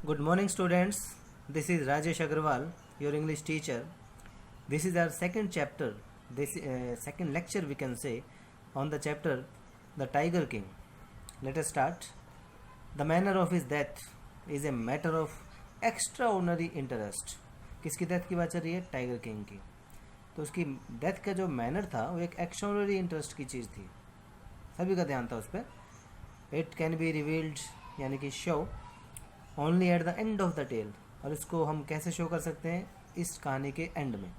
Good morning, students. This is Rajesh Agarwal, your English teacher. This is our second chapter, second lecture, we can say, on the chapter The Tiger King. Let us start. The manner of his death is a matter of extraordinary interest. किसकी death की बात चल रही है? Tiger king की. तो उसकी death का जो मैनर था वो एक एक्स्ट्राऑर्डिनरी इंटरेस्ट की चीज़ थी, सभी का ध्यान था उस पर. इट कैन बी रिवील्ड यानी कि show only at the end of the tale, और इसको हम कैसे शो कर सकते हैं? इस कहानी के एंड में.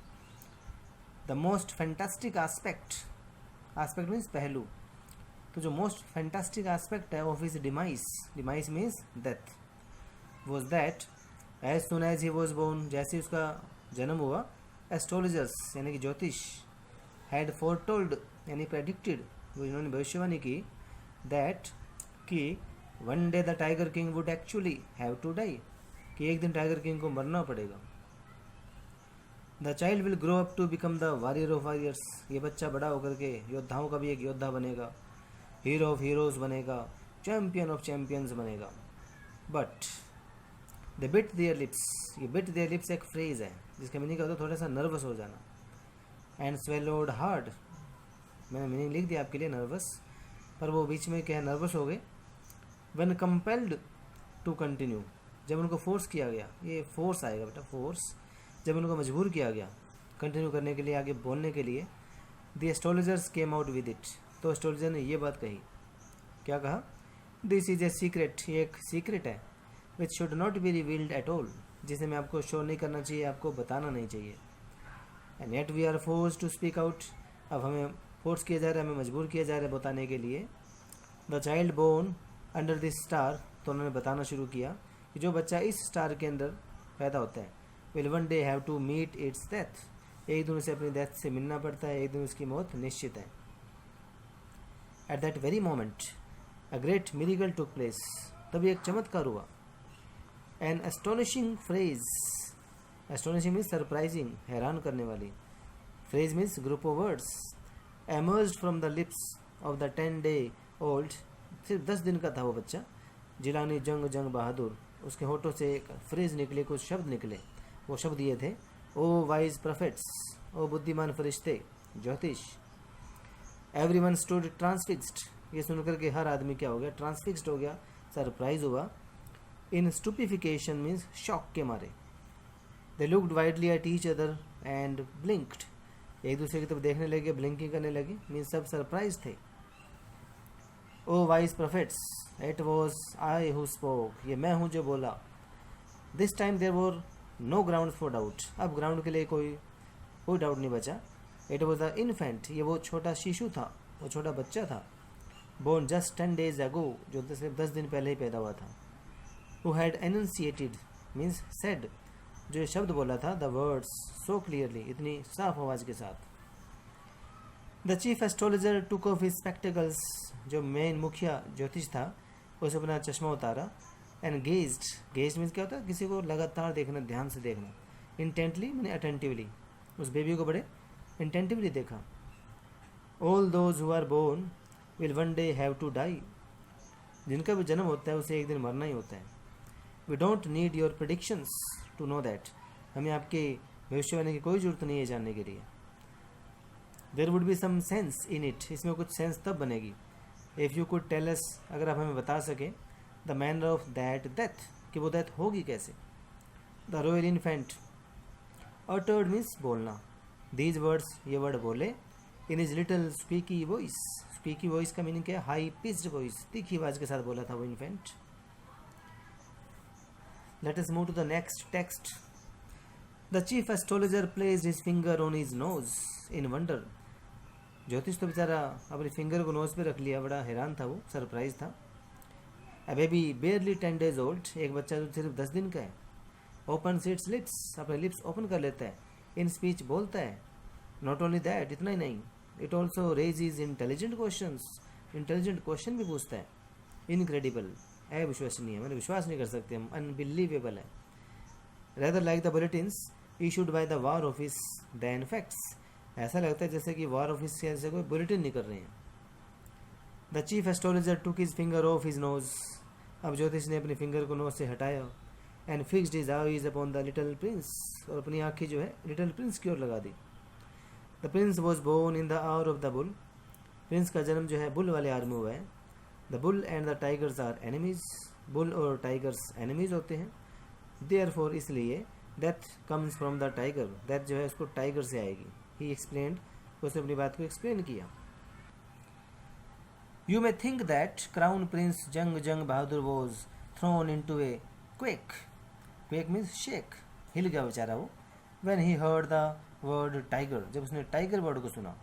The most fantastic aspect means पहलू. तो जो मोस्ट फैंटास्टिक एस्पेक्ट है of his demise means death, was that as soon as he was born, जैसे उसका जन्म हुआ, एस्ट्रोलॉजर्स यानी कि ज्योतिष हैड फोरटोल्ड यानी प्रेडिक्टेड, उन्होंने भविष्यवाणी की, दैट कि one day the tiger king would actually have to die, कि एक दिन टाइगर किंग को मरना पड़ेगा. The child will grow up to become the warrior of warriors, ये बच्चा बड़ा होकर के योद्धाओं का भी एक योद्धा बनेगा, हीरो ऑफ हीरोज़ बनेगा, चैम्पियन ऑफ चैम्पियंस बनेगा. But they bit there lips, ये बिट देयर लिप्स एक फ्रेज है जिसका मीनिंग होता है थोड़ा सा नर्वस हो जाना. एंड स्वेलोड हार्ड, मैंने मीनिंग लिख दिया आपके लिए नर्वस, पर वो बीच में क्या है, नर्वस हो गए. वन कंपेल्ड टू कंटिन्यू, जब उनको फोर्स किया गया, ये फोर्स आएगा बेटा, फोर्स, जब उनको मजबूर किया गया कंटिन्यू करने के लिए, आगे बोलने के लिए. The astrologers came out with it, तो एस्ट्रोलॉजर ने ये बात कही. क्या कहा? दिस इज ए सीक्रेट, ये एक सीक्रेट है, which should not be revealed at all, जिसे मैं आपको शो नहीं करना चाहिए, आपको बताना नहीं चाहिए. And yet we are force to speak out, अब हमें फोर्स किया जा रहा है, हमें मजबूर किया जा रहा है बताने के लिए. The child born under this star, तो उन्होंने बताना शुरू किया कि जो बच्चा इस स्टार के अंदर पैदा होता है, will one day have to meet its death, एक दिन उसे अपनी डेथ से मिलना पड़ता है, एक दिन उसकी मौत निश्चित है. At that very moment a great miracle took place, तभी एक चमत्कार हुआ. An astonishing phrase, astonishing means surprising, हैरान करने वाली, phrase means group of words, emerged from the lips of the 10 day old, सिर्फ 10 दिन का था वो बच्चा, जिलानी जंग बहादुर, उसके होठों से एक फ्रेज निकले, कुछ शब्द निकले. वो शब्द ये थे, ओ वाइज प्रोफेट्स, ओ बुद्धिमान फरिश्ते, ज्योतिष. एवरी वन स्टूड ट्रांसफिक्स्ड, ये सुनकर के हर आदमी क्या हो गया? ट्रांसफिक्स्ड हो गया, सरप्राइज हुआ. इन स्टूपिफिकेशन मीन्स शॉक के मारे. They looked widely at each other and ब्लिंक्ड, एक दूसरे की तरफ देखने लगे, ब्लिंकिंग करने लगे, मीन्स सब सरप्राइज थे. O wise prophets, it was I who spoke, ये मैं हूँ जो बोला. This time there were no ground for doubt, अब ग्राउंड के लिए कोई डाउट नहीं बचा. इट वॉज द इन्फेंट, ये वो छोटा शिशु था, वो छोटा बच्चा था, बोर्न जस्ट 10 days ago, जो सिर्फ 10 दिन पहले ही पैदा हुआ था. हु हैड एनुंसिएटेड मीन्स सेड, जो ये शब्द बोला था, द वर्ड्स सो क्लियरली, इतनी साफ आवाज़ के साथ. The chief astrologer took off his spectacles, जो मेन मुखिया ज्योतिष था उसे अपना चश्मा उतारा. एंड गेज्ड मीन्स क्या होता है? किसी को लगातार देखना, ध्यान से देखना. इंटेंटली मैंने अटेंटिवली, उस बेबी को बड़े इंटेंटिवली देखा. All those who are born will one day have to die, जिनका भी जन्म होता है उसे एक दिन मरना ही होता है. We don't need your predictions to know that, हमें आपके भविष्यवाणी की कोई जरूरत नहीं है जानने के लिए. There would be some sense in it, इसमें कुछ सेंस तब बनेगी, if you could tell us, अगर आप हमें बता सकें, the manner of that death, कि वो डेथ होगी कैसे. The royal infant uttered means बोलना, दीज वर्ड्स, ये वर्ड बोले, in his little squeaky voice, squeaky voice का मीनिंग क्या है? हाई पिच्ड वॉइस, तीखी आवाज के साथ बोला था वो infant. Let us move to the next text. The chief astrologer placed his finger on his nose in wonder, ज्योतिष तो बेचारा अपने फिंगर को नोज पे रख लिया, बड़ा हैरान था वो, सरप्राइज था. अ बेबी बेयरली 10 days ओल्ड, एक बच्चा जो सिर्फ 10 दिन का है, ओपन इट्स लिप्स, अपने लिप्स ओपन कर लेता है, इन स्पीच बोलता है. नॉट ओनली दैट, इतना ही नहीं, it also raises intelligent questions, intelligent question भी पूछता है. इनक्रेडिबल, अविश्वसनीय, मैंने विश्वास नहीं कर सकते हम, अनबिलीवेबल है. Rather like the bulletins issued by the war office than facts, ऐसा लगता है जैसे कि वॉर ऑफिस से ऐसे कोई बुलेटिन नहीं कर रहे हैं. The chief astrologer took his finger of his nose, अब ज्योतिष ने अपने फिंगर को नोज से हटाया. And fixed his eyes upon the little Prince, और अपनी आँखें जो है लिटिल प्रिंस की ओर लगा दी। The prince was born in the hour of the bull, prince का जन्म जो है बुल वाले आवर में हुआ है। The bull and the tigers are enemies, bull और टाइगर्स एनिमीज होते हैं। देयरफॉर इसलिए death comes from the tiger, death जो है उसको टाइगर से आएगी। ही एक्सप्लेन्ड, उसने अपनी बात को एक्सप्लेन किया। You may think that crown prince Jung Jung Bahadur was thrown into a quake, quake means shake, हिल गया बेचारा वो। When he heard the word tiger, जब उसने टाइगर वर्ड को सुना।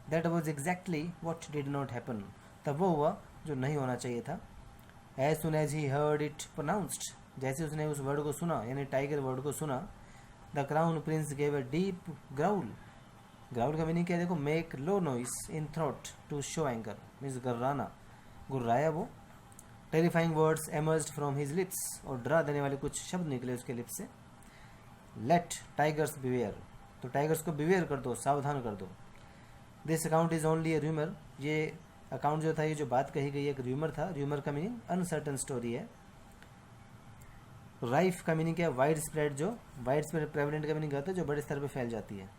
That was exactly what did not happen, तब वो हुआ जो नहीं होना चाहिए था। As soon as he heard it pronounced, जैसे उसने उस वर्ड को सुना यानी टाइगर वर्ड को सुना, the crown prince gave a deep growl, growl का मीनिंग क्या है देखो, make low noise in throat to show anger, means गर्राना, गुर्राया वो। Terrifying words emerged from his lips, और डरा देने वाले कुछ शब्द निकले उसके लिप्स से। लेट टाइगर्स बिवेयर, तो टाइगर्स को बिवेयर कर दो, सावधान कर दो। This account is only A rumour, ये अकाउंट जो था, ये जो बात कही गई एक र्यूमर था। र्यूमर का मीनिंग अनसर्टन स्टोरी है। राइफ का मीनिंग क्या है, वाइड स्प्रेड, जो वाइड स्प्रेड, प्रेवलेंट का मीनिंग आता है जो बड़े स्तर पर फैल जाती है।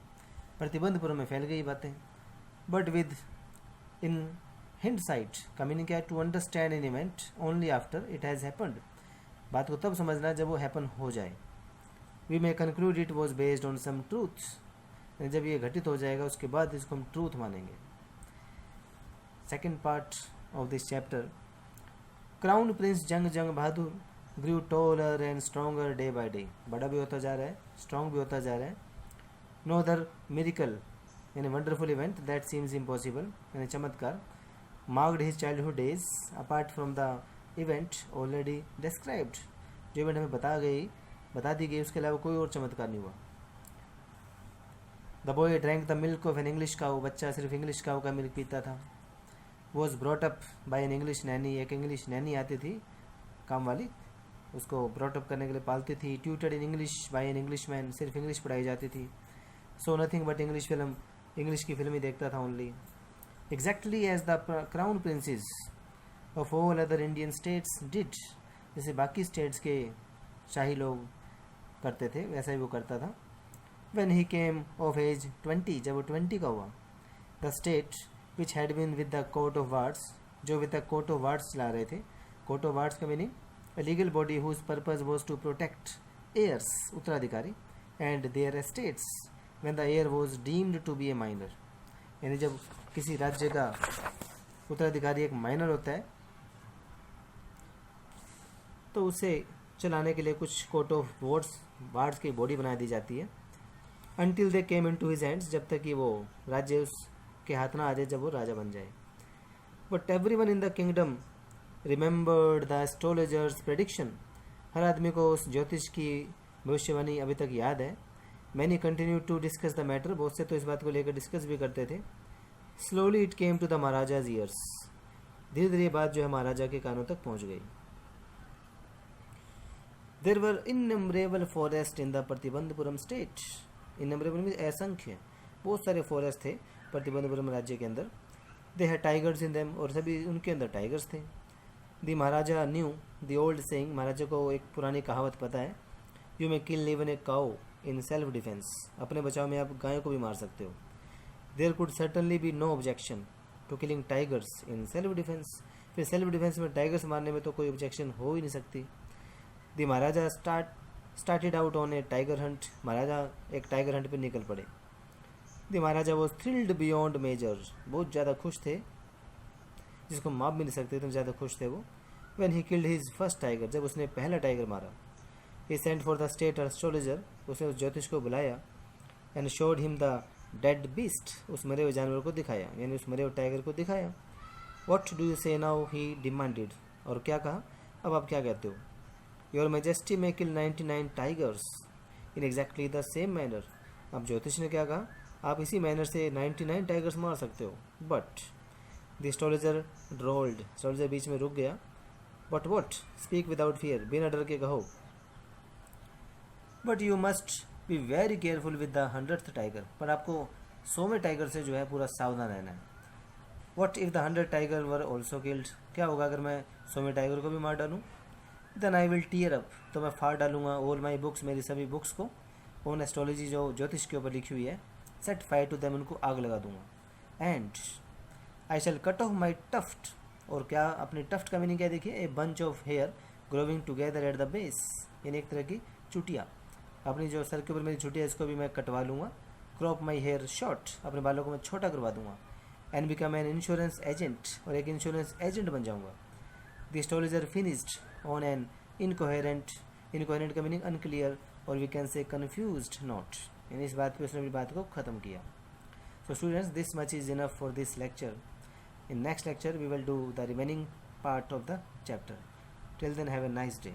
प्रतिबंधपुरम में फैल गई बातें। बट विद इन हिंडसाइट का मीनिंग क्या है, to understand an event only after it has happened, बात को तब समझना जब वो हैपन हो जाए। We may conclude it was based on some truths, जब ये घटित हो जाएगा उसके बाद इसको हम ट्रूथ मानेंगे। Second part of this chapter, crown prince Jung Jung Bahadur grew taller and stronger day by day, बड़ा भी होता जा रहा है, स्ट्रॉन्ग भी होता जा रहा है। नो अदर मिरेकल यानी wonderful event that seems impossible, यानी चमत्कार, marked his childhood days apart from the event already described, जो इवेंट हमें बता दी गई उसके अलावा कोई और चमत्कार नहीं हुआ। The boy drank the milk of an English cow, बच्चा सिर्फ इंग्लिश काऊ का मिल्क पीता था। Was brought up by an English nanny, एक इंग्लिश नैनी आती थी काम वाली, उसको ब्रॉटअप करने के लिए पालती थी। Tutored in English by an English man, सिर्फ इंग्लिश पढ़ाई जाती थी। So nothing but English film, English की फिल्म ही देखता था only. Exactly as the crown princess of all other Indian states did, जैसे बाकी स्टेट्स के शाही लोग करते थे वैसा ही वो करता था। When he came of age 20, जब वो 20 का हुआ, the state which had been with the court of wards, जो with the court of wards चला रहे थे। कोर्ट ऑफ वार्ड्स का meaning a legal body whose purpose was to protect heirs, उत्तराधिकारी, and their estates when the heir was deemed to be a minor, यानी जब किसी राज्य का उत्तराधिकारी एक माइनर होता है तो उसे चलाने के लिए कुछ कोर्ट ऑफ वार्ड्स की बॉडी बना दी जाती है। until they came into his hands, जब तक कि वो राज्य उसके हाथ ना आ जाए, जब वो राजा बन जाए। but everyone in the kingdom remembered the astrologer's prediction, हर आदमी को उस ज्योतिष की भविष्यवाणी अभी तक याद है। Many continue to discuss the matter, बहुत से तो इस बात को लेकर डिस्कस भी करते थे। Slowly it came to the maharaja's ears, धीरे धीरे ये बात जो है महाराजा के कानों तक पहुंच गई। There were innumerable forest in the Pratibandhapuram state, innumerable में असंख्य, बहुत सारे फॉरेस्ट थे प्रतिबंधपुरम राज्य के अंदर। They had tigers in them, और सभी उनके अंदर टाइगर्स थे। दी महाराजा न्यू दी ओल्ड सेइंग, महाराजा को एक पुरानी कहावत पता है, you may kill even a cow in self defence, अपने बचाव में आप गायों को भी मार सकते हो। There could certainly be no objection to killing tigers in self defence, फिर सेल्फ डिफेंस में टाइगर्स मारने में तो कोई ऑब्जेक्शन हो ही नहीं सकती। The maharaja started out on a tiger hunt, maharaja एक टाइगर हंट पर निकल पड़े। The maharaja was thrilled beyond measure, बहुत ज़्यादा खुश थे, जिसको माप भी नहीं सकते इतने ज़्यादा खुश थे वो। When he killed his first tiger, जब उसने पहला टाइगर मारा। He sent for the state astrologer, उसने उस ज्योतिष को बुलाया। And showed him the dead beast, उस मरे हुए जानवर को दिखाया, यानी उस मरे हुए टाइगर को दिखाया। व्हाट डू यू से नाउ, ही डिमांडेड, और क्या कहा, अब आप क्या कहते हो। Your majesty may kill 99 tigers in exactly the same manner, अब ज्योतिष ने क्या कहा, आप इसी मैनर से 99 टाइगर्स मार सकते हो। बट द एस्ट्रोलॉजर ड्रोल्ड, एस्ट्रोलॉजर बीच में रुक गया। But what, speak without fear, बिना डर के कहो। But you must be very careful with the 100th tiger, पर आपको 100वें टाइगर से जो है पूरा सावधान रहना है। What if the 100 tiger were also killed, क्या होगा अगर मैं 100वें टाइगर को भी मार डालूँ। Then I will tear up, तो मैं फाड़ डालूंगा ऑल माई बुक्स, मेरी सभी बुक्स को, ऑन एस्ट्रोलॉजी जो ज्योतिष के ऊपर लिखी हुई है, सेट फायर टू देम, उनको आग लगा दूंगा। And I shall cut off my tuft, और क्या अपनी टफ्ट का मीनिंग क्या देखिए, a bunch of hair growing together at the base, यानी एक तरह की चुटिया, अपनी जो सर के ऊपर मेरी चुटिया इसको भी मैं कटवा लूँगा। क्रॉप माई हेयर शॉर्ट, अपने बालों को मैं छोटा करवा दूंगा। And become an insurance agent, और एक इंश्योरेंस एजेंट बन जाऊंगा। The astrologer finished on an incoherent, incoherent का मीनिंग अनक्लियर, और we can say confused note, यानी इस बात पे उसने अपनी बात को ख़त्म किया। So students, this much is enough for this lecture. In next lecture we will do the remaining part of the chapter. Till then, have a nice day.